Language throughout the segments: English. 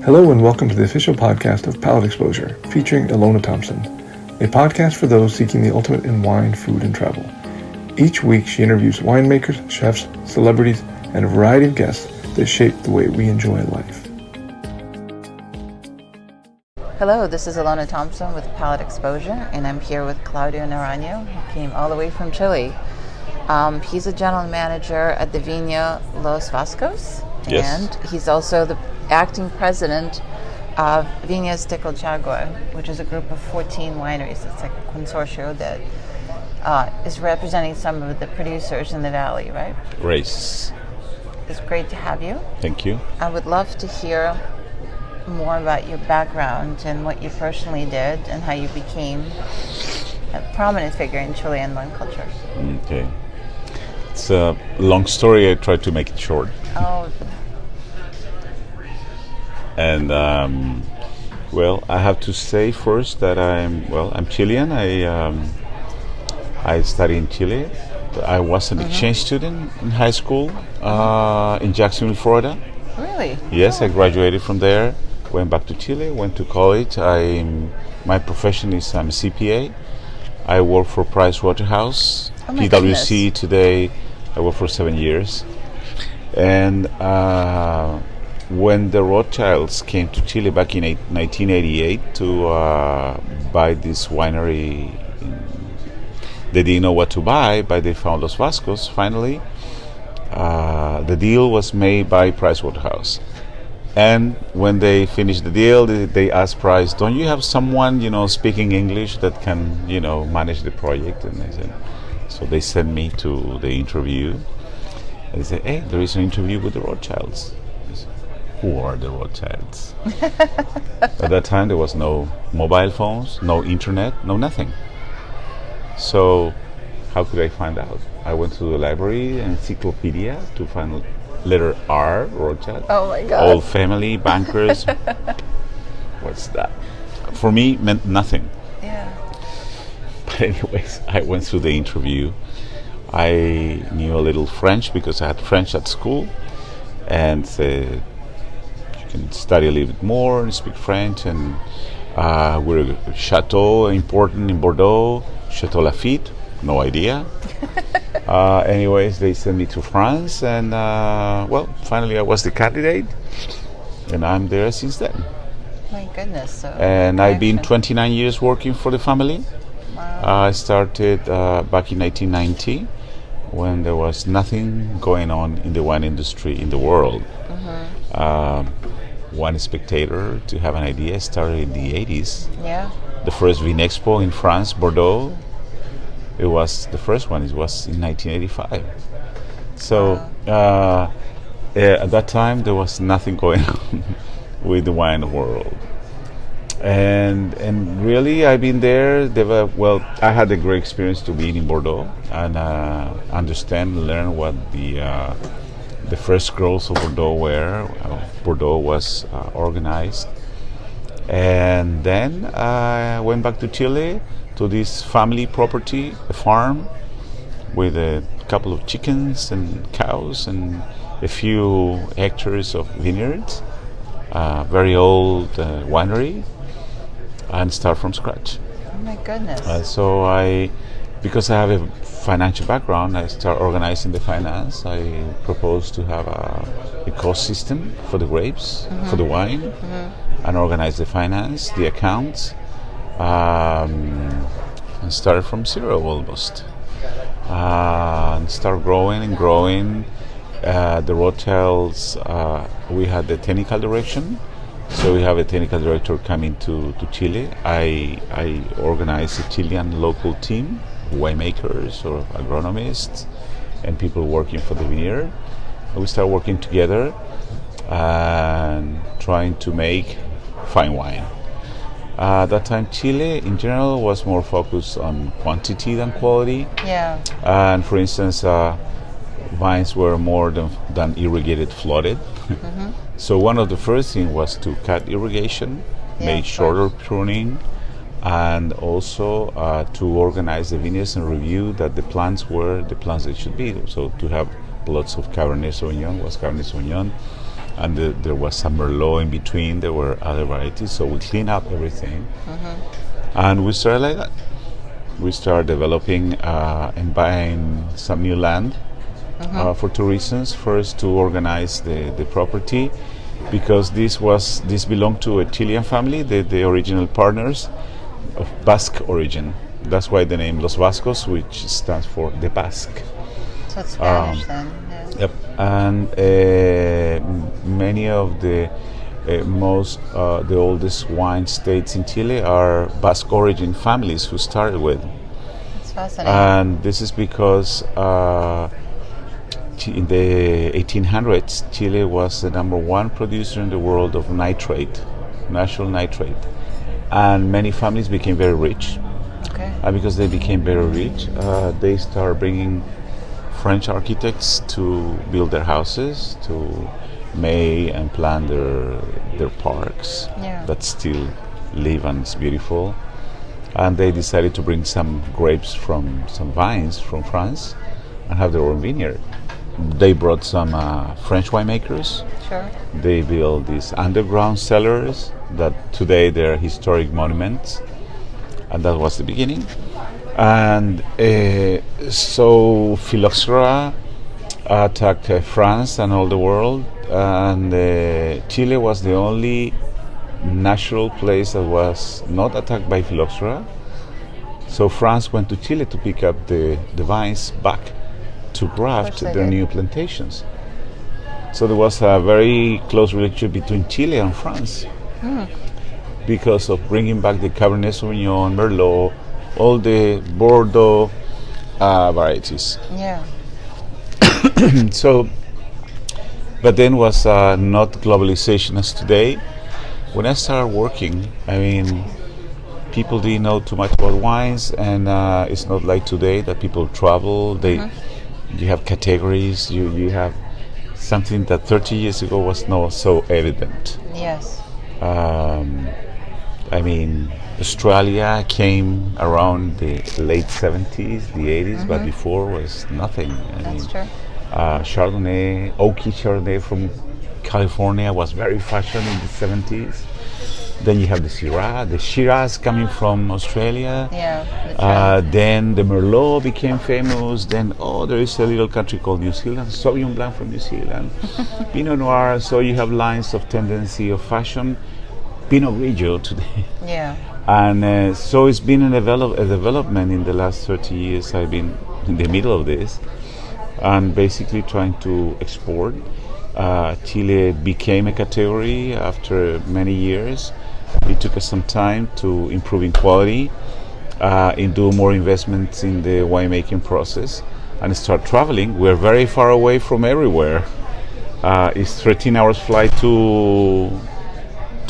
Hello and welcome to the official podcast of Palate Exposure, featuring Ilona Thompson, a podcast for those seeking the ultimate in wine, food, and travel. Each week she interviews winemakers, chefs, celebrities, and a variety of guests that shape the way we enjoy life. Hello, this is Ilona Thompson with Palate Exposure, and I'm here with Claudio Naranja, who came all the way from Chile. He's a general manager at the Viña Los Vascos, and he's also the acting president of Vinas de Colchagua, which is a group of 14 wineries. It's like a consortium that is representing some of the producers in the valley, right? Great. It's great to have you. Thank you. I would love to hear more about your background and what you personally did and how you became a prominent figure in Chilean wine culture. Okay. It's a long story. I tried to make it short. Oh. And well, I have to say first that I'm Chilean. I studied in Chile. I was an exchange student in high school in Jacksonville, Florida. Really? Yes, I graduated from there. Went back to Chile. Went to college. My profession is I'm a CPA. I work for Pricewaterhouse, PwC today. I worked for 7 years, and when the Rothschilds came to Chile back in 1988 to buy this winery, they didn't know what to buy, but they found Los Vascos finally. The deal was made by Pricewaterhouse. And when they finished the deal, they asked Price, "Don't you have someone, speaking English that can, manage the project?" And I said, so they sent me to the interview. And they said, "Hey, there is an interview with the Rothschilds." Who are the Rothschilds? At that time, there was no mobile phones, no internet, no nothing. So how could I find out? I went to the library, encyclopedia, to find letter R, Rothschild. Oh my God. All family, bankers. What's that? For me, meant nothing. Yeah. But anyways, I went through the interview. I knew a little French because I had French at school, and said, you can study a little bit more and speak French. And we're a chateau important in Bordeaux, Château Lafite, no idea. Anyways, they sent me to France, and finally I was the candidate, and I'm there since then. My goodness. So and I've been 29 years working for the family. Wow. I started back in 1990 when there was nothing going on in the wine industry in the world. One spectator, to have an idea, started in the 80s. Yeah. The first Vinexpo in France, Bordeaux. It was the first one. It was in 1985. So at that time there was nothing going on with the wine world. And really, I've been there. I had a great experience to be in Bordeaux and learn what the first growth of Bordeaux were. Bordeaux was organized, and then I went back to Chile to this family property, a farm with a couple of chickens and cows and a few hectares of vineyards, very old winery, and start from scratch. Oh my goodness. Because I have a financial background, I start organizing the finance. I proposed to have a cost system for the grapes, for the wine, and organize the finance, the accounts, and started from zero almost. And start growing and growing. The Rothschilds, we had the technical direction. So we have a technical director coming to Chile. I organize a Chilean local team, winemakers or agronomists, and people working for the vineyard. And we start working together and trying to make fine wine. At that time, Chile in general was more focused on quantity than quality. Yeah. And for instance, vines were more than irrigated, flooded. So one of the first things was to cut irrigation, make shorter pruning, and also to organize the vineyards and review that the plants were the plants they should be. So to have lots of Cabernet Sauvignon was Cabernet Sauvignon, and there was some Merlot in between. There were other varieties, so we cleaned up everything, and we started like that. We started developing and buying some new land for two reasons. First, to organize the property, because this belonged to a Chilean family, the original partners of Basque origin. That's why the name Los Vascos, which stands for the Basque. So it's Spanish then. Yeah. Yep, and many of the the oldest wine states in Chile are Basque origin families who started with. That's fascinating. And this is because in the 1800s, Chile was the number one producer in the world of nitrate, natural nitrate, and many families became very rich. Okay. And because they became very rich, they started bringing French architects to build their houses, to make and plan their parks that still live and it's beautiful. And they decided to bring some grapes from some vines from France and have their own vineyard. They brought some French winemakers. Sure. They built these underground cellars that today they're historic monuments, and that was the beginning. And so phylloxera attacked France and all the world, and Chile was the only natural place that was not attacked by phylloxera. So France went to Chile to pick up the vines back to graft their new plantations. So there was a very close relationship between Chile and France because of bringing back the Cabernet Sauvignon, Merlot, all the Bordeaux varieties. Yeah. So, but then was not globalization as today. When I started working, I mean, people didn't know too much about wines, and it's not like today that people travel. You have categories. You have something that 30 years ago was not so evident. Yes. I mean, Australia came around the late 70s, the 80s, but before was nothing. That's true. Chardonnay, oaky Chardonnay from California was very fashion in the 70s. Then you have the Syrah, the Shiraz coming from Australia. Yeah. Then the Merlot became famous. Then, there is a little country called New Zealand, Sauvignon Blanc from New Zealand, Pinot Noir. So you have lines of tendency of fashion. Pinot Grigio today. Yeah. And so it's been a development in the last 30 years. I've been in the middle of this and basically trying to export. Chile became a category after many years. It took us some time to improving quality, and do more investments in the winemaking process, and start traveling. We're very far away from everywhere. It's 13 hours flight to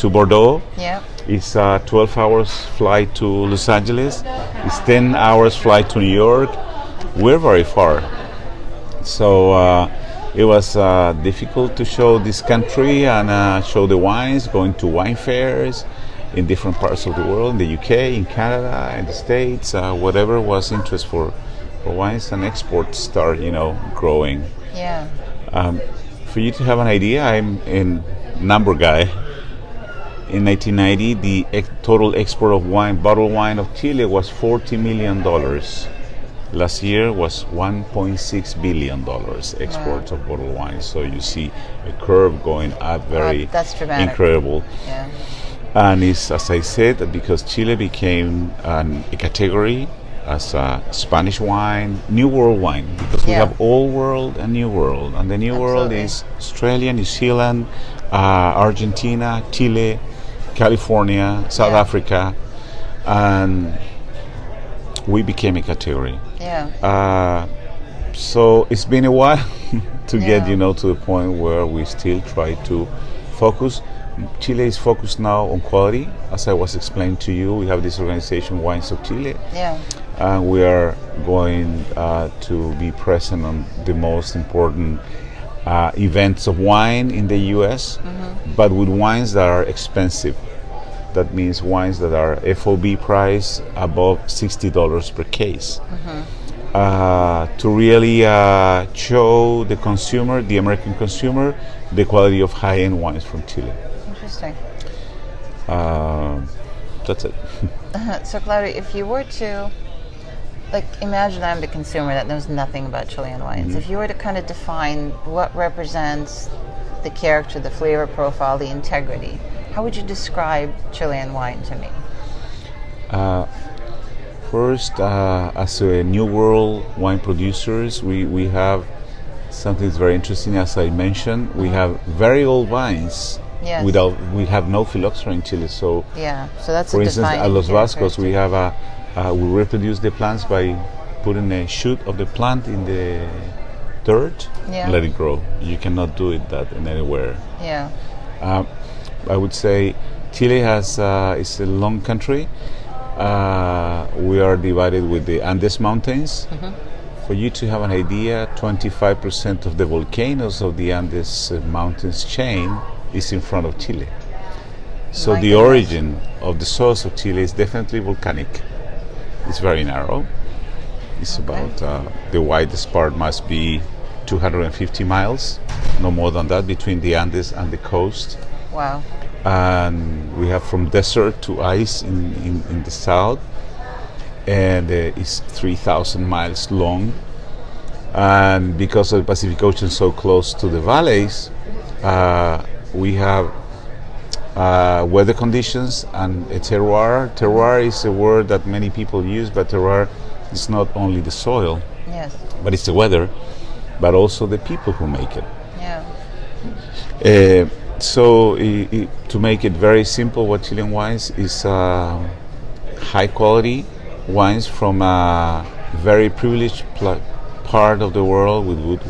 Bordeaux. Yeah. It's 12 hours flight to Los Angeles. It's 10 hours flight to New York. We're very far. So it was difficult to show this country and show the wines, going to wine fairs in different parts of the world, in the UK, in Canada, in the States, whatever was interest for wines, and exports start, growing. Yeah. For you to have an idea, I'm a number guy. In 1990, the total export of wine, bottled wine of Chile was $40 million. Last year was $1.6 billion exports of bottled wine. So you see a curve going up, that's dramatic. Incredible. Yeah. And it's, as I said, because Chile became a category as a Spanish wine, New World wine, because we have Old World and New World. And the New World is Australia, New Zealand, Argentina, Chile, California, South Africa, and we became a category. Yeah. So it's been a while to get, to the point where we still try to focus. Chile is focused now on quality. As I was explaining to you, we have this organization, Wines of Chile. Yeah. And we are going to be present on the most important events of wine in the U.S., but with wines that are expensive. That means wines that are FOB price above $60 per case. to really show the consumer, the American consumer, the quality of high-end wines from Chile. Interesting. That's it. So, Claudio, if you were to, imagine I'm the consumer that knows nothing about Chilean wines. If you were to kind of define what represents the character, the flavor profile, the integrity, how would you describe Chilean wine to me? First, as a New World wine producers, we have something that's very interesting. As I mentioned, we have very old vines. Yes. We have no phylloxera in Chile. So, so that's for a instance, defining at Los Vascos, we characteristic. have we reproduce the plants by putting a shoot of the plant in the dirt and let it grow. You cannot do it that in anywhere. Yeah. I would say Chile is a long country. We are divided with the Andes Mountains. For you to have an idea, 25% of the volcanoes of the Andes Mountains chain is in front of Chile. So the origin of the source of Chile is definitely volcanic. It's very narrow. It's about, the widest part must be 250 miles, no more than that, between the Andes and the coast. Wow. And we have from desert to ice in the south, and it's 3,000 miles long. And because of the Pacific Ocean so close to the valleys, we have weather conditions and a terroir. Terroir is a word that many people use, but terroir is not only the soil, but it's the weather, but also the people who make it. So to make it very simple, what Chilean wines is high quality wines from a very privileged part of the world with good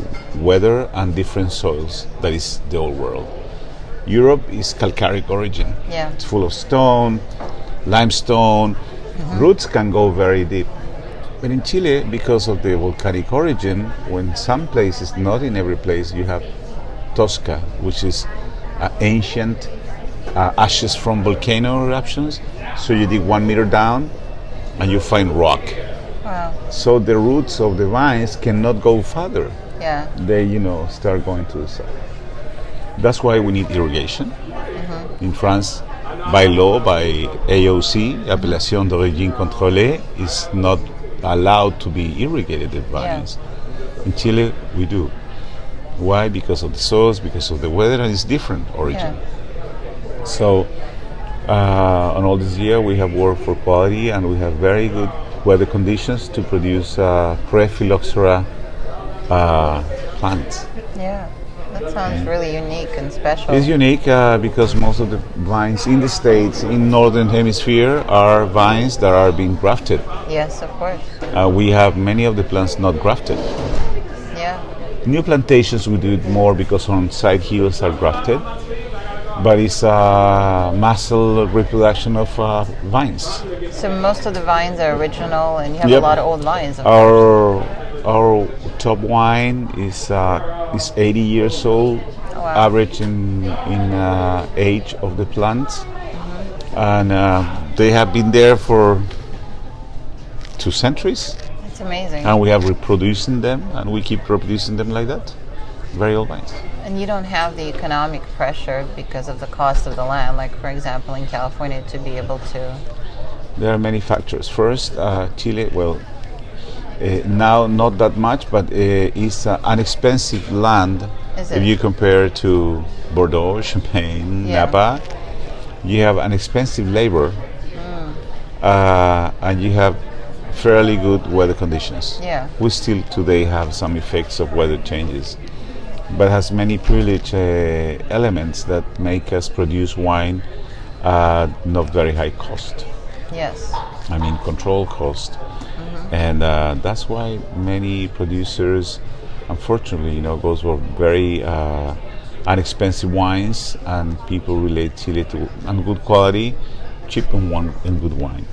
weather and different soils. That is the old world. Europe is calcaric origin. It's full of stone, limestone. Roots can go very deep. But in Chile, because of the volcanic origin, when some places, not in every place, you have Tosca, which is ancient ashes from volcano eruptions. So you dig 1 meter down and you find rock. Wow. So the roots of the vines cannot go further. They, start going to the south. That's why we need irrigation. In France, by law, by AOC, Appellation d'origine contrôlée, is not allowed to be irrigated with vines. In Chile, we do. Why? Because of the soils, because of the weather, and it's different origin. So, on all this year, we have worked for quality, and we have very good weather conditions to produce pre-phylloxera plants. That sounds really unique and special. It's unique because most of the vines in the States, in Northern Hemisphere, are vines that are being grafted. Yes, of course. We have many of the plants not grafted. New plantations, we do it more because on side hills are grafted, but it's muscle reproduction of vines. So most of the vines are original, and you have a lot of old vines. Our top wine is 80 years old, average in age of the plants, and they have been there for 2 centuries. It's amazing. And we have reproducing them, and we keep reproducing them like that. Very old vines. And you don't have the economic pressure because of the cost of the land, like for example in California, to be able to... There are many factors. First, Chile, now not that much, but it's an expensive land. If you compare to Bordeaux, Champagne, Napa, you have an expensive labor, and you have fairly good weather conditions. We still today have some effects of weather changes, but has many privileged elements that make us produce wine not very high cost. I mean control cost. And that's why many producers, unfortunately, goes for very inexpensive wines, and people relate Chile to and good quality, cheap and good wine.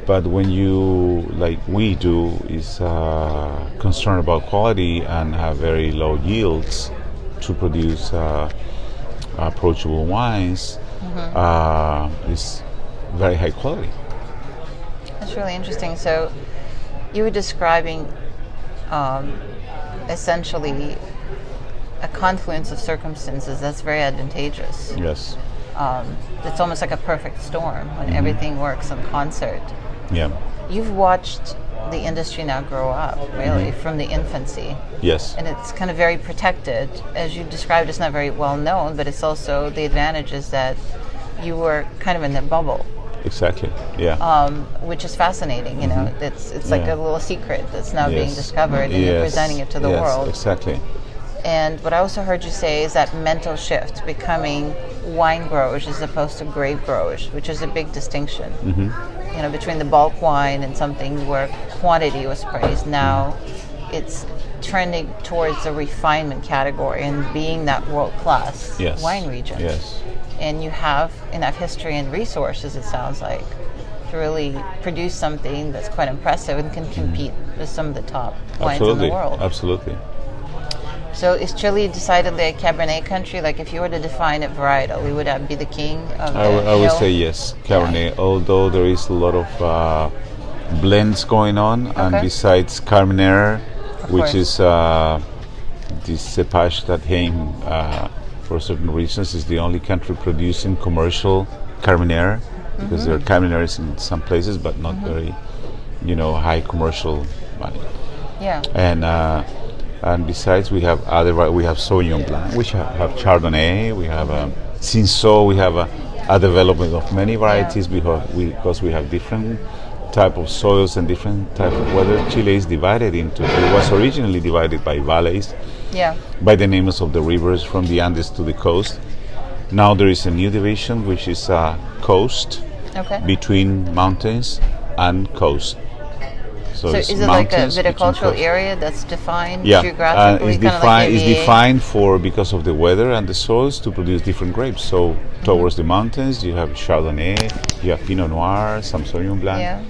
But when you, like we do, is concerned about quality and have very low yields to produce approachable wines, is very high quality. That's really interesting. So You were describing essentially a confluence of circumstances that's very advantageous. Yes. It's almost like a perfect storm when everything works in concert. Yeah. You've watched the industry now grow up, really, from the infancy. Yes. And it's kind of very protected. As you described, it's not very well known, but it's also the advantage is that you were kind of in the bubble. Exactly. Yeah. Which is fascinating, you know. It's like a little secret that's now being discovered, and you're presenting it to the world. Exactly. And what I also heard you say is that mental shift, becoming wine growers as opposed to grape growers, which is a big distinction. You know, between the bulk wine and something where quantity was praised. Now it's trending towards the refinement category and being that world-class wine region. Yes. And you have enough history and resources, it sounds like, to really produce something that's quite impressive and can compete with some of the top wines in the world. Absolutely. So is Chile decidedly a Cabernet country? Like if you were to define it varietally, would that be the king of the I would hill? say yes, Cabernet, although there is a lot of blends going on, and besides Carmenere, which is this cepage that came for certain reasons, is the only country producing commercial Carmenere, because there are Carmeneres in some places, but not very, high commercial money. Yeah. And besides, we have we have Sauvignon Blanc, we have Chardonnay, we have Cinsault, we have a development of many varieties because we have different type of soils and different type of weather. Chile is divided into, it was originally divided by valleys, by the names of the rivers from the Andes to the coast. Now there is a new division, which is coast, between mountains and coast. So is it like a viticultural area that's defined geographically? It's defined because of the weather and the soils to produce different grapes. So towards the mountains you have Chardonnay, you have Pinot Noir, some Sauvignon Blanc. Yeah.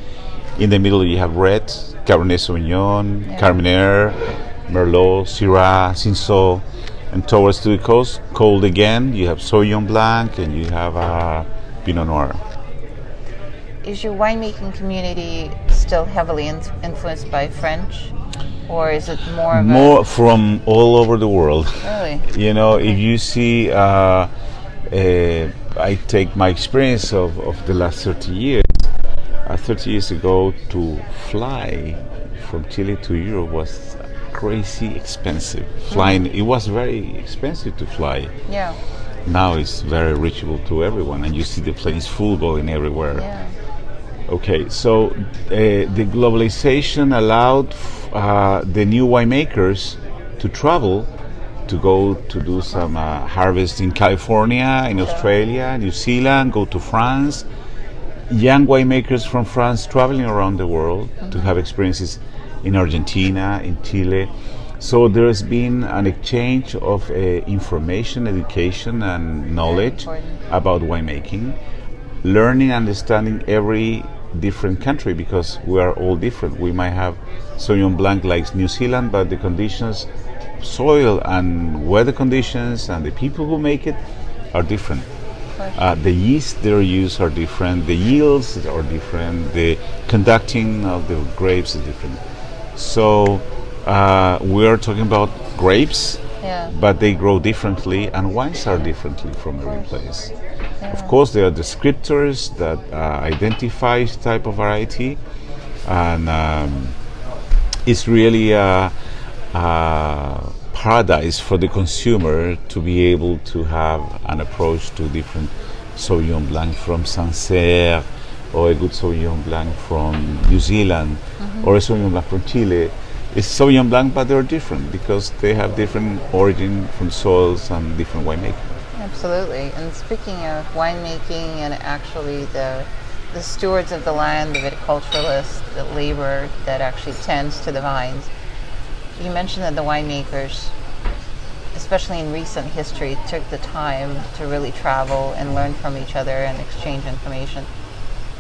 In the middle you have red, Cabernet Sauvignon, Carmenere, Merlot, Syrah, Cinsault. And towards to the coast, cold again, you have Sauvignon Blanc and you have Pinot Noir. Is your winemaking community still heavily influenced by French, or is it more from all over the world? Really? If you see, I take my experience of the last 30 years. 30 years ago, to fly from Chile to Europe was crazy expensive. Flying, it was very expensive to fly. Yeah. Now it's very reachable to everyone, and you see the planes full going everywhere. Yeah. Okay, so the globalization allowed the new winemakers to travel, to go to do some harvest in California, in Australia, New Zealand, go to France. Young winemakers from France traveling around the world to have experiences in Argentina, in Chile. So there has been an exchange of information, education, and knowledge about winemaking, learning, understanding every different country, because we are all different. We might have Sauvignon Blanc like New Zealand, but the conditions, soil and weather conditions and the people who make it are different. The yeast they use are different, the yields are different, the conducting of the grapes is different. So we are talking about grapes, but they grow differently, and wines are differently from every place. Of course, there are descriptors that identify type of variety, and it's really a paradise for the consumer to be able to have an approach to different Sauvignon Blanc from Sancerre, or a good Sauvignon Blanc from New Zealand, or a Sauvignon Blanc from Chile. It's Sauvignon Blanc, but they're different because they have different origin from soils and different winemaking. Absolutely. And speaking of winemaking and actually the stewards of the land, the viticulturalists, the labor that actually tends to the vines, you mentioned that the winemakers, especially in recent history, took the time to really travel and learn from each other and exchange information.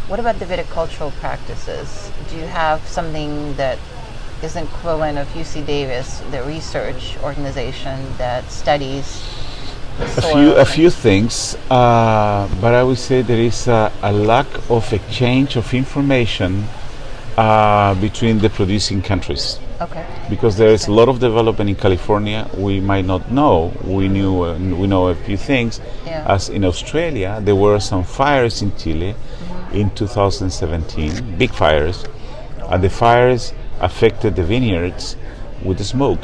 What about the viticultural practices? Do you have something that is an equivalent of UC Davis, the research organization that studies a few things, but I would say there is a lack of exchange of information between the producing countries. Okay. Because there is a lot of development in California we might not know. We know a few things. Yeah. As in Australia, there were some fires in Chile in 2017, big fires, and the fires affected the vineyards with the smoke.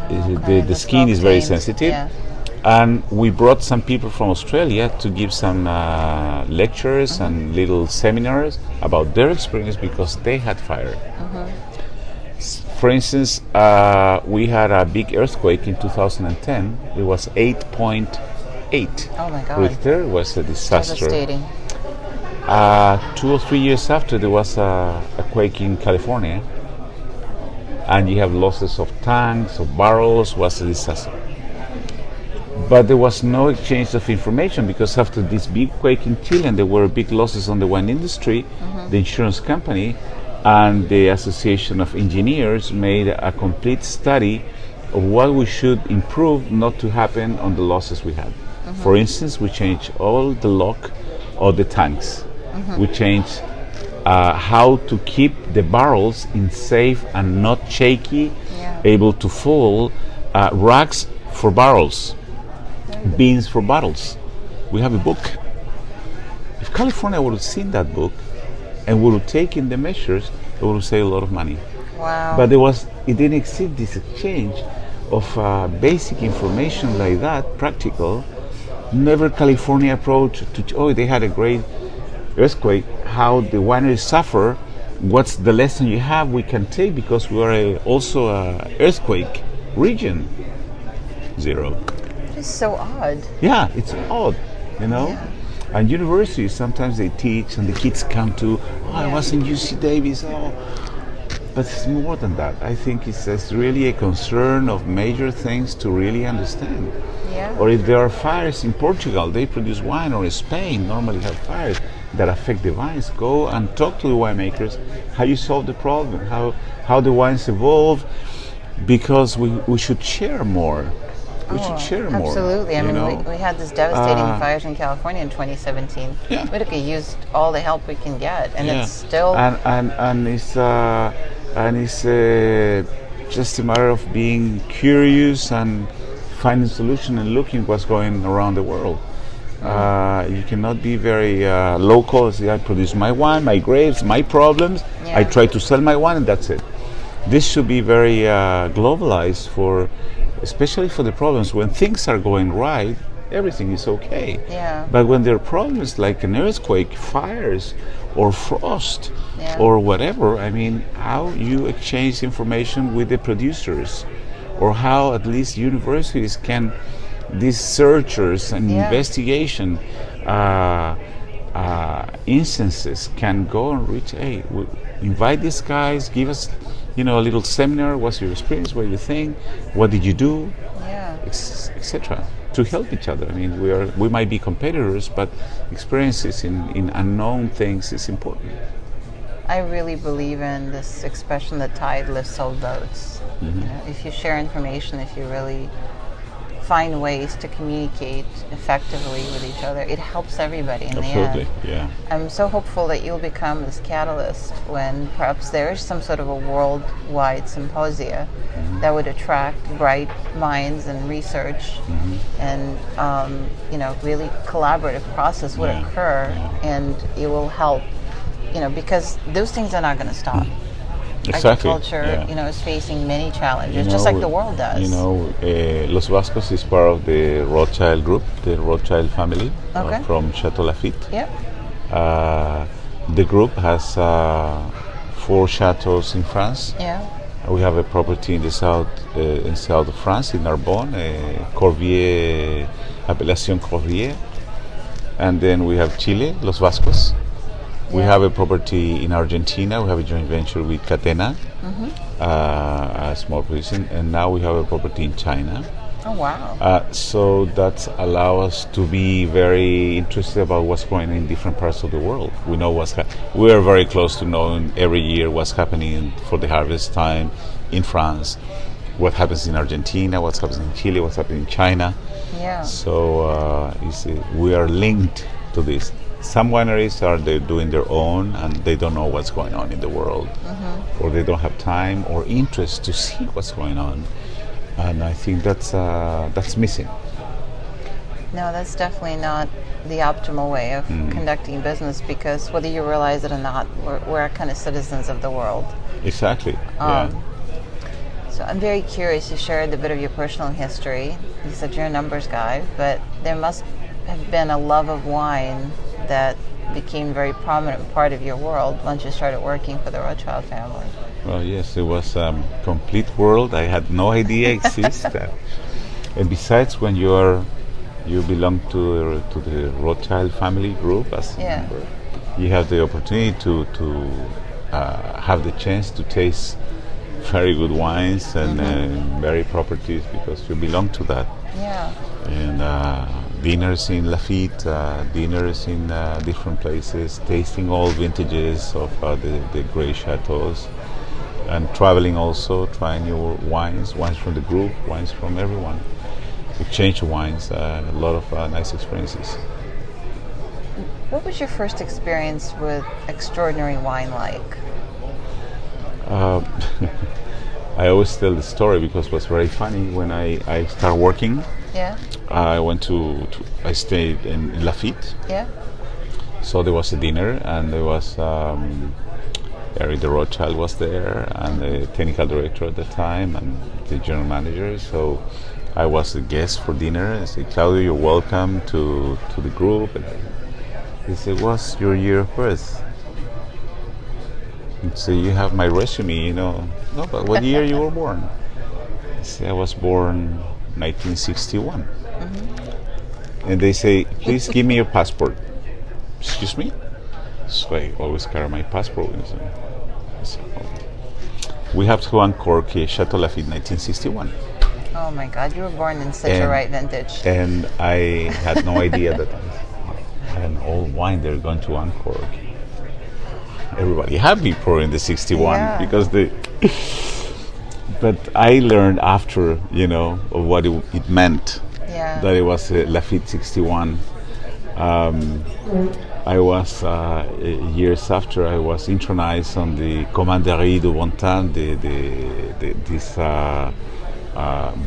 The skin is very sensitive. Yeah. And we brought some people from Australia to give some lectures and little seminars about their experience because they had fire. For instance, we had a big earthquake in 2010. It was 8.8 Oh my God. Richter. It was a disaster. Devastating. 2 or 3 years after, there was a quake in California, and you have losses of tanks, of barrels. Was a disaster. But there was no exchange of information because after this big quake in Chile, and there were big losses on the wine industry, the insurance company and the Association of Engineers made a complete study of what we should improve not to happen on the losses we had. For instance, we changed all the lock of the tanks. We changed how to keep the barrels in safe and not shaky, able to fall, racks for barrels, beans for bottles. We have a book. If California would have seen that book and would have taken the measures, it would have saved a lot of money. Wow. But it didn't exist this exchange of basic information like that, practical. Never California approach to, they had a great earthquake, how the wineries suffer, what's the lesson you have we can take because we are also a earthquake region. Zero. It's so odd. Yeah, it's odd, And universities, sometimes they teach and the kids come to, I was in UC Davis, But it's more than that. I think it's really a concern of major things to really understand. Yeah. Or if there are fires in Portugal, they produce wine, or in Spain normally have fires that affect the vines. Go and talk to the winemakers, how you solve the problem, how the wines evolve, because we should share more. We should share more. Absolutely. I mean, we had this devastating fires in California in 2017. Yeah. We could have used all the help we can get, and it's still. And it's just a matter of being curious and finding solution and looking what's going around the world. You cannot be very local. See, I produce my wine, my grapes, my problems. Yeah. I try to sell my wine, and that's it. This should be very globalized especially for the problems. When things are going right, everything is okay. Yeah. But when there are problems like an earthquake, fires, or frost, or whatever, I mean, how you exchange information with the producers, or how at least universities can, these searchers and investigation instances can go and reach, hey, we'll invite these guys, give us a little seminar. What's your experience? What do you think? What did you do? Etc. To help each other. I mean, we might be competitors, but experiences in unknown things is important. I really believe in this expression, the tide lifts all boats. If you share information, if you really find ways to communicate effectively with each other, it helps everybody in the end. Absolutely, yeah. I'm so hopeful that you'll become this catalyst when perhaps there is some sort of a worldwide symposia that would attract bright minds and research, and really collaborative process would occur, and it will help, because those things are not going to stop. Exactly. Agriculture, is facing many challenges, just like the world does. Los Vascos is part of the Rothschild group, the Rothschild family from Château Lafite. Yep. The group has 4 chateaux in France. Yeah. We have a property in the south of France, in Narbonne, Corvier, Appellation Corvier, and then we have Chile, Los Vascos. We have a property in Argentina. We have a joint venture with Catena, a small producer, and now we have a property in China. Oh, wow. So that allows us to be very interested about what's going on in different parts of the world. We know we are very close to knowing every year what's happening for the harvest time in France, what happens in Argentina, what's happening in Chile, what's happening in China. Yeah. So we are linked to this. some wineries they're doing their own and they don't know what's going on in the world, or they don't have time or interest to see what's going on, and I think that's missing. No, that's definitely not the optimal way of conducting business, because whether you realize it or not, we're kind of citizens of the world. Exactly. Yeah. So I'm very curious. You shared a bit of your personal history. You said you're a numbers guy, but there must have been a love of wine that became a very prominent part of your world once you started working for the Rothschild family. Well, yes, it was a complete world I had no idea existed. And besides, when you belong to the Rothschild family group as a member, you have the opportunity to have the chance to taste very good wines and very properties, because you belong to that. Yeah. And dinners in Lafite, dinners in different places, tasting all vintages of the great chateaus, and traveling also, trying new wines from the group, wines from everyone. Exchange wines, a lot of nice experiences. What was your first experience with extraordinary wine like? I always tell the story because it was very funny. When I started working, I stayed in Lafite. Yeah. So there was a dinner, and there was Eric de Rothschild was there, and the technical director at the time, and the general manager. So I was a guest for dinner. I said, Claudio, you're welcome to the group. And he said, what's your year of birth? So you have my resume, No, but what year you were born? I said, I was born 1961. And they say, please give me your passport. Excuse me? So I always carry my passport with me. So, we have to uncork Château Lafite 1961. Oh my God, you were born in such a right vintage. And I had no idea that I had an old wine they're going to uncork. Everybody happy pouring the 61 because but I learned after, of what it meant, that it was Lafite 61. I was years after I was internized on the Commanderie de Bontan, this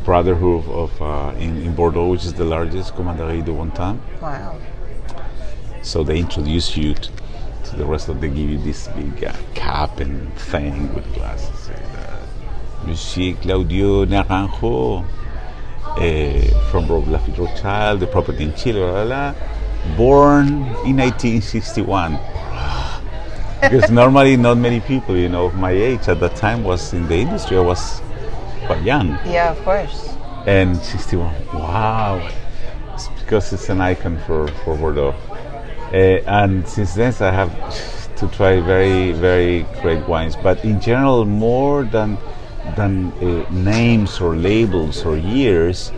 brotherhood of in Bordeaux, which is the largest Commanderie de Bontan. Wow! So they introduce you to the rest of. They give you this big cap and thing with glasses. Monsieur Claudio Naranja, from Lafite Rothschild, the property in Chile, born in 1961. Because normally not many people, of my age at that time was in the industry. I was quite young. Yeah, of course. And 61, wow. It's because it's an icon for Bordeaux. And since then I have to try very, very great wines. But in general, more than names or labels or years,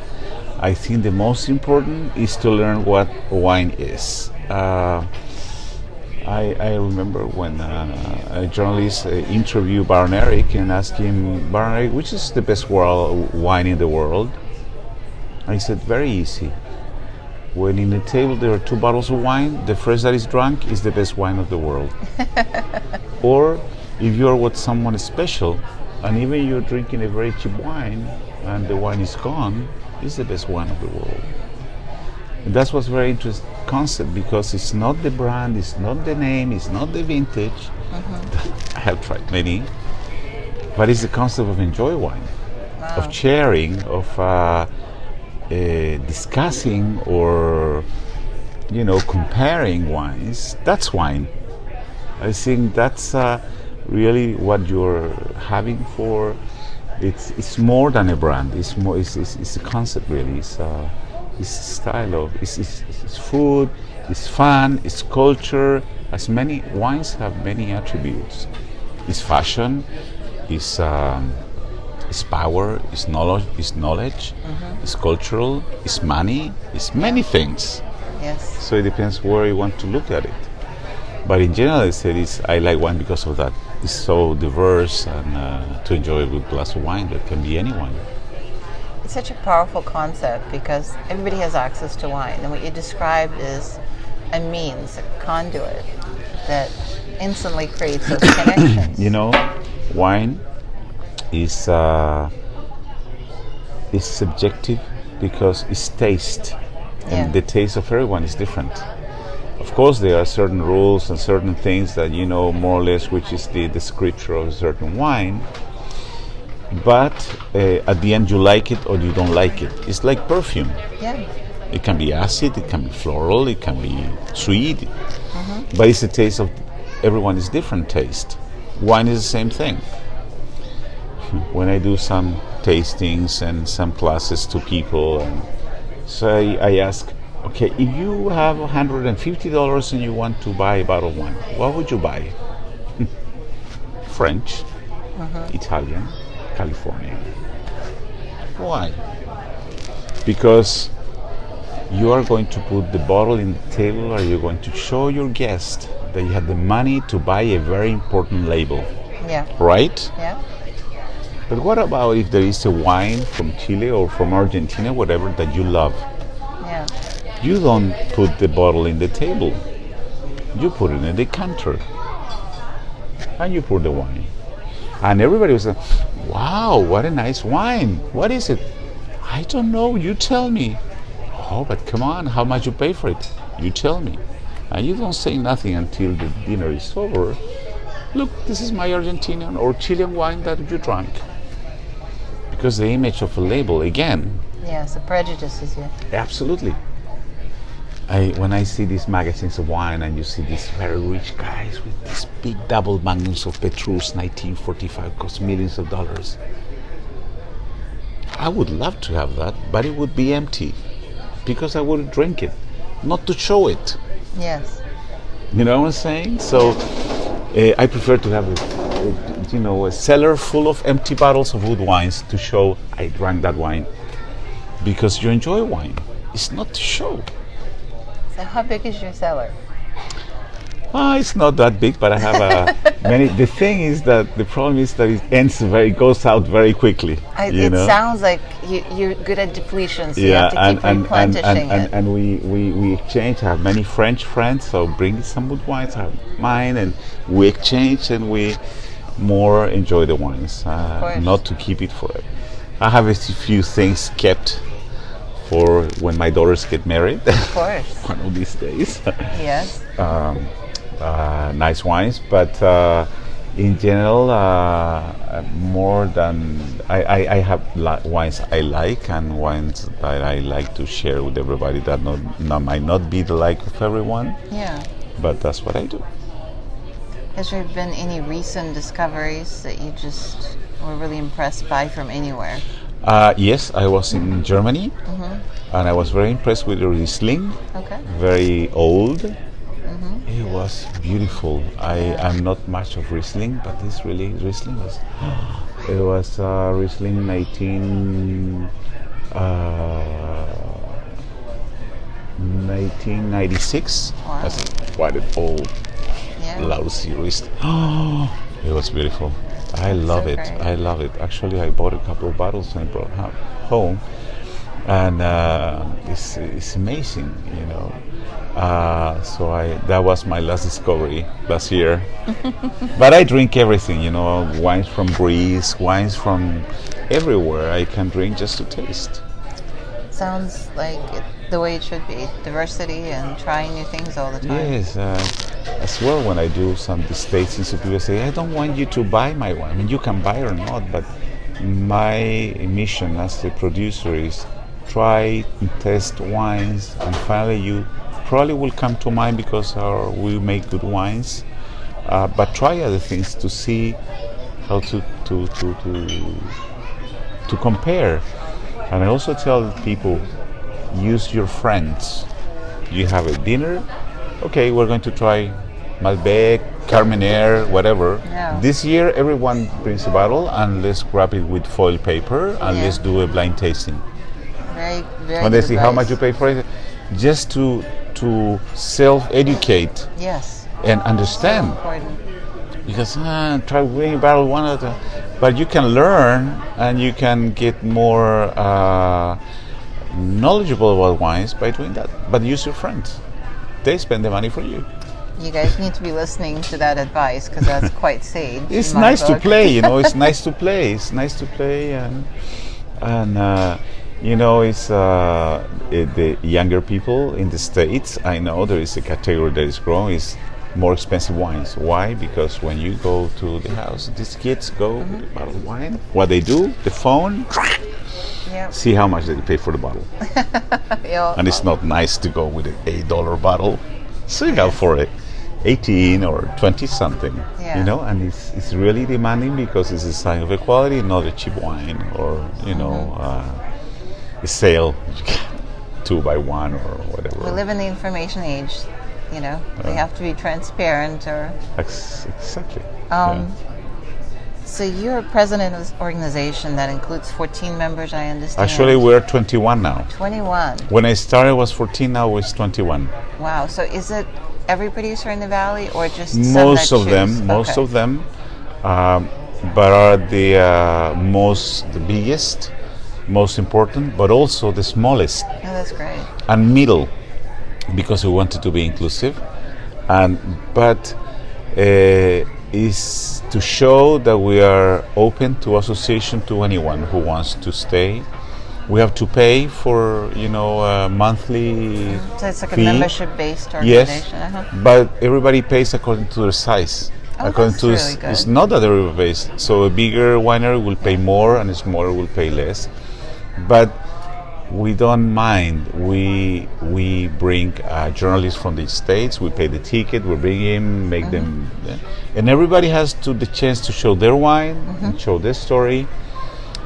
I think the most important is to learn what wine is. I remember when a journalist interviewed Baron Eric and asked him, Baron Eric, which is the best wine in the world? And he said, very easy. When in the table there are 2 bottles of wine, the first that is drunk is the best wine of the world. Or if you're with someone special, and even you're drinking a very cheap wine, and the wine is gone, it's the best wine of the world. And that's what's very interesting concept, because it's not the brand, it's not the name, it's not the vintage. I have tried many, but it's the concept of enjoy wine, of sharing, of discussing, or comparing wines. That's wine. I think that's really what you're having for. It's more than a brand. It's more. It's a concept really. It's style of. It's food. It's fun. It's culture. As many wines have many attributes. It's fashion. It's power. It's knowledge. It's cultural. It's money. It's many things. Yes. So it depends where you want to look at it. But in general, I said I like wine because of that. It's so diverse, and to enjoy a good glass of wine, that can be any wine. It's such a powerful concept because everybody has access to wine, and what you described is a means, a conduit that instantly creates those connections. You know, wine is subjective because it's taste, and the taste of everyone is different. Of course, there are certain rules and certain things that you know more or less, which is the descriptor of a certain wine. But at the end, you like it or you don't like it. It's like perfume. Yeah. It can be acid, it can be floral, it can be sweet, but it's the taste of everyone is different taste. Wine is the same thing. When I do some tastings and some classes to people, and so I ask, okay, if you have $150 and you want to buy a bottle of wine, what would you buy? French, Italian, Californian. Why? Because you are going to put the bottle in the table, or you're going to show your guest that you have the money to buy a very important label. Yeah. Right? Yeah. But what about if there is a wine from Chile or from Argentina, whatever, that you love? Yeah. You don't put the bottle in the table. You put it in the counter. And you pour the wine. And everybody was like, wow, what a nice wine. What is it? I don't know, you tell me. Oh, but come on, how much you pay for it? You tell me. And you don't say nothing until the dinner is over. Look, this is my Argentinian or Chilean wine that you drank. Because the image of a label, again. Yes, the prejudices you. Absolutely. When I see these magazines of wine and you see these very rich guys with these big double magnums of Petrus 1945 cost millions of dollars. I would love to have that, but it would be empty. Because I wouldn't drink it, not to show it. Yes. You know what I'm saying? So I prefer to have a cellar full of empty bottles of wood wines to show I drank that wine. Because you enjoy wine. It's not to show. So how big is your cellar? It's not that big, but I have many. The thing is that the problem is that it goes out very quickly. It sounds like you're good at depletion, so you have to keep replenishing it. And we exchange. I have many French friends, so bring some wood wines. I have mine, and we exchange, and we more enjoy the wines, not to keep it forever. I have a few things kept for when my daughters get married. Of course. One of these days. Yes. Nice wines, but in general, more than I have wines I like and wines that I like to share with everybody that might not be the like of everyone. Yeah. But that's what I do. Has there been any recent discoveries that you just were really impressed by from anywhere? Yes, I was in Germany, and I was very impressed with the Riesling. Okay. Very old. It was beautiful. I'm not much of Riesling, but this Riesling was. It was Riesling 1996. Wow. That's quite an old, lousy Riesling. It was beautiful. I love it. Great. I love it. Actually, I bought a couple of bottles and brought home, and it's amazing, you know. So that was my last discovery last year. But I drink everything, you know, wines from Greece, wines from everywhere. I can drink just to taste. Sounds like the way it should be. Diversity and trying new things all the time. Yes. As well, when I do some tastings, so people say, I don't want you to buy my wine. I mean, you can buy or not, but my mission as the producer is try and test wines, and finally you probably will come to mind because we make good wines, but try other things to see how to compare. And I also tell people, use your friends. You have a dinner, okay, we're going to try Malbec, Carmenere, whatever. Yeah. This year, everyone brings a bottle and let's wrap it with foil paper and let's do a blind tasting. Very, very. And they see how much you pay for it, just to self-educate. Yes. And understand. So important. Because try bringing a bottle one at a time, but you can learn and you can get more knowledgeable about wines by doing that. But use your friends. they spend the money for you. You guys need to be listening to that advice because that's quite sage. It's in my nice to book. play, you know. It's nice to play. It's nice to play, and you know, it's the younger people in the States. I know there is a category that is growing. Is more expensive wines. Why? Because when you go to the house, these kids go with a bottle of wine. What they do, the phone, Yep. see how much they pay for the bottle. Yeah. And it's not nice to go with an $8 bottle. So you go for it. 18 or 20 something, Yeah. you know, and it's really demanding because it's a sign of equality, not a cheap wine or, you know, a sale, 2 by 1 or whatever. We live in the information age, you know. We have to be transparent or... Exactly. So you're president of this organization that includes 14 members, I understand. Actually, we're 21 now. 21. When I started, it was 14. Now it's 21. Wow. So is it every producer in the valley or just Most some of that them, choose? most Okay. of them, but are the biggest, most important, but also the smallest Oh, that's great. and middle, because we wanted to be inclusive, but is to show that we are open to association to anyone who wants to stay. We have to pay for, you know, a monthly So it's like fee. a membership-based Yes, organization. but everybody pays according to their size. Oh, according that's to really good. it's not that everybody pays. So a bigger winery will pay more, and a smaller will pay less. But we don't mind. We bring journalists from the States. We pay the ticket. We bring him, make them, and everybody has the chance to show their wine and show their story.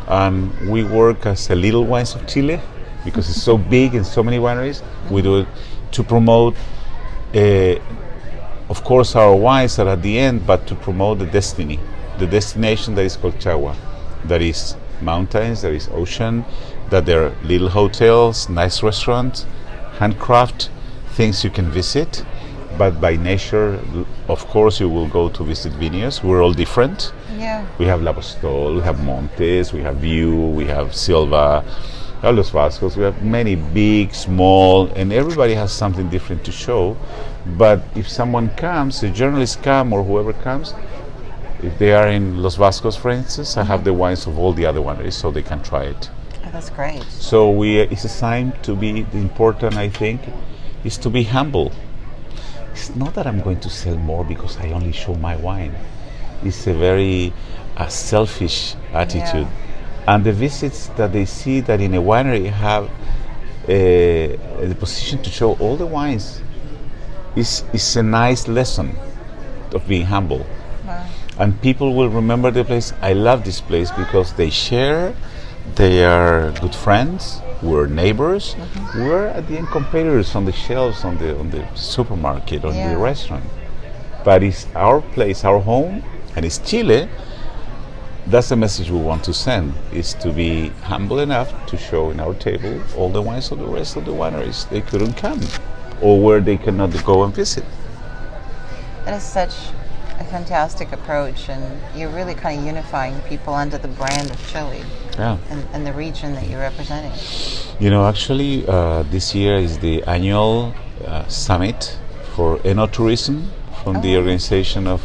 And we work as a Little Wines of Chile because it's so big and so many wineries. We do it to promote, of course, our wines are at the end, but to promote the destination that is Colchagua, that is mountains, that is ocean, that there are little hotels, nice restaurants, handcraft things you can visit. But by nature, of course, you will go to visit vineyards. We're all different. Yeah. We have La Postol, we have Montes, we have View, we have Silva, we have Los Vascos, we have many big, small, and everybody has something different to show. But if someone comes, a journalist comes or whoever comes, if they are in Los Vascos, for instance, I have the wines of all the other wineries so they can try it. Oh, that's great. So it's a sign to be important, I think, is to be humble. It's not that I'm going to sell more because I only show my wine. It's a very selfish attitude. And the visits that they see that in a winery have the position to show all the wines is a nice lesson of being humble. Wow. And people will remember the place. I love this place because they share, they are good friends, we're neighbors, we're at the end competitors on the shelves, on the supermarket, on the restaurant. But it's our place, our home, and it's Chile. That's the message we want to send, is to be humble enough to show in our table all the wines of the rest of the wineries. They couldn't come, or where they cannot go and visit. That is such a fantastic approach, and you're really kind of unifying people under the brand of Chile Yeah. and the region that you're representing. You know, actually, this year is the annual summit for enoturism from the organization of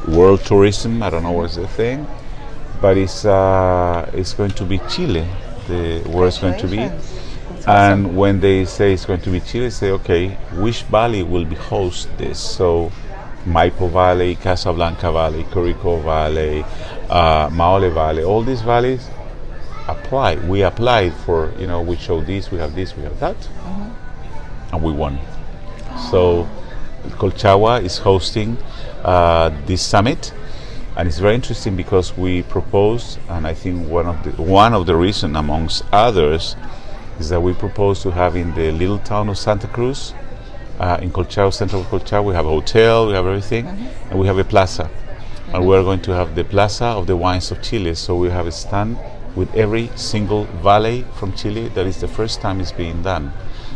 World Tourism. I don't know what's the thing, but it's going to be Chile, where it's going to be. Congratulations. That's And awesome. when they say it's going to be Chile, say, okay, which valley will be host this? So, Maipo Valley, Casablanca Valley, Curicó Valley, Maule Valley, all these valleys apply. We applied for, you know, we show this, we have that, and we won. So, Colchagua is hosting this summit, and it's very interesting because we propose, and I think one of the reasons, amongst others, is that we propose to have in the little town of Santa Cruz, in Colchagua, central of Colchagua, we have a hotel, we have everything, and we have a plaza. And we're going to have the Plaza of the Wines of Chile. So we have a stand with every single valley from Chile. That is the first time it's being done.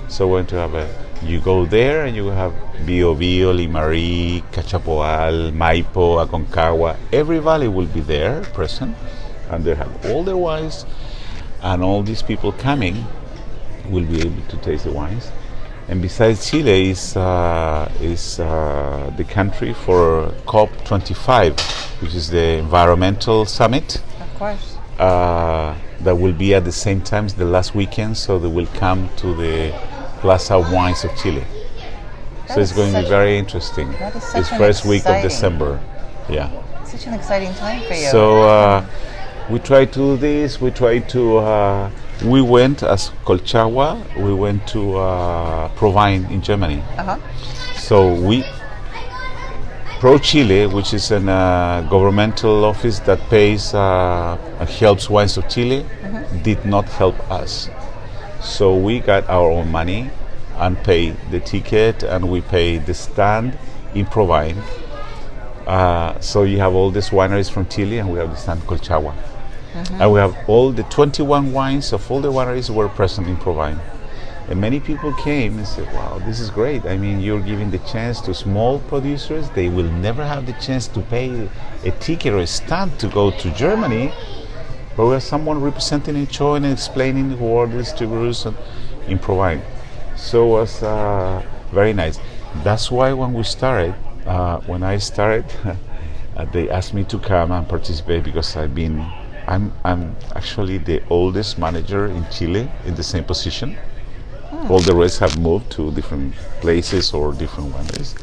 So we're going to have you go there and you have Biobío, Limarí, Cachapoal, Maipo, Aconcagua. Every valley will be there, present, and they have all their wines, and all these people coming will be able to taste the wines. And besides, Chile is the country for COP25, which is the environmental summit. Of course. That will be at the same time the last weekend, so they will come to the Plaza of Wines of Chile. So it's going to be very interesting. That is such It's an first week of exciting- December. Yeah. Such an exciting time for you. So we try to do this. We try to. We went as Colchagua. We went to Provine in Germany. Uh-huh. So we Pro Chile, which is a governmental office that pays and helps Wines of Chile, did not help us. So we got our own money and pay the ticket, and we pay the stand in Provine. So you have all these wineries from Chile, and we have the stand Colchagua. And we have all the 21 wines of all the wineries were present in Provine. And many people came and said, wow, this is great. I mean, you're giving the chance to small producers. They will never have the chance to pay a ticket or a stand to go to Germany. But we have someone representing and showing and explaining who are the distributors in Provine. So it was very nice. That's why when I started, they asked me to come and participate because I'm actually the oldest manager in Chile in the same position. All the rest have moved to different places or different wineries.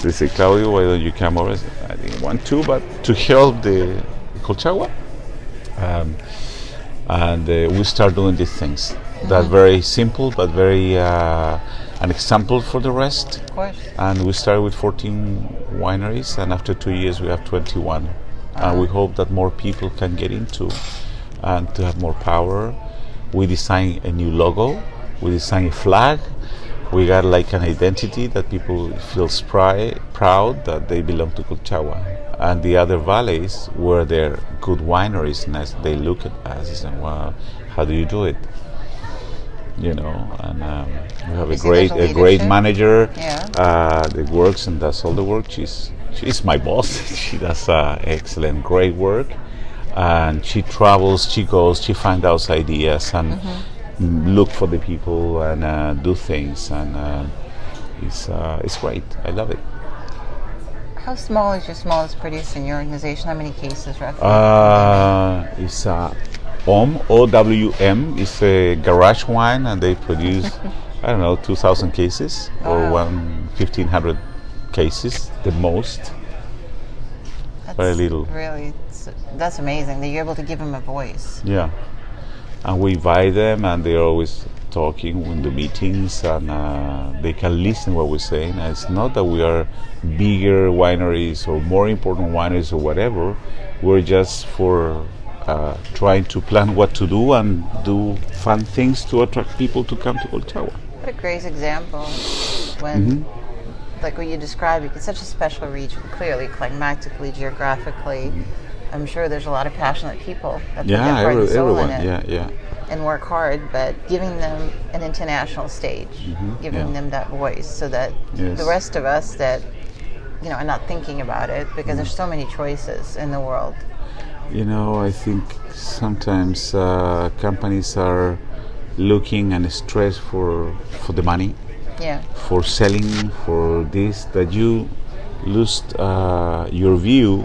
They say, Claudio, why don't you come over? I said, I didn't want to, but to help the Colchagua. And we start doing these things. That's very simple, but very an example for the rest. Of course. And we started with 14 wineries, and after 2 years we have 21. And we hope that more people can get into and to have more power. We designed a new logo. We designed a flag. We got like an identity that people feel proud that they belong to Colchagua. And the other valleys where they're good wineries, and as they look at us and say, wow, how do you do it? You know, and we have a great manager that works and does all the work. She's my boss. She does excellent, great work, and she travels, she goes, she finds out ideas and look for the people and do things, and it's great. I love it. How small is your smallest producer in your organization? How many cases roughly? It's OWM is a garage wine, and they produce I don't know 2,000 cases or 1,500 cases, the most. That's very little. Really, that's amazing that you're able to give them a voice. Yeah, and we invite them, and they're always talking in the meetings, and they can listen what we're saying. And it's not that we are bigger wineries or more important wineries or whatever. We're just for trying to plan what to do and do fun things to attract people to come to Colchagua. What a great example when, like what you described, it's such a special region, clearly, climatically, geographically. I'm sure there's a lot of passionate people that put their heart and soul in it and work hard, but giving them an international stage, giving them that voice so that the rest of us that, you know, are not thinking about it because there's so many choices in the world. You know, I think sometimes companies are looking and stressed for the money, for selling, for this, that you lose your view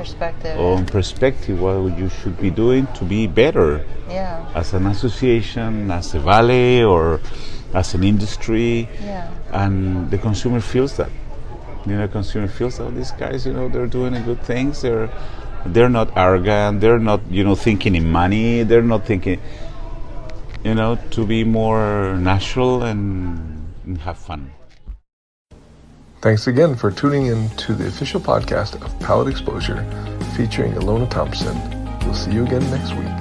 on perspective, what you should be doing to be better as an association, as a valley, or as an industry. And the consumer feels that. You know, consumer feels that these guys, you know, they're doing good things. They're not arrogant. They're not, you know, thinking in money. They're not thinking, you know, to be more natural and have fun. Thanks again for tuning in to the official podcast of Palate Exposure featuring Ilona Thompson. We'll see you again next week.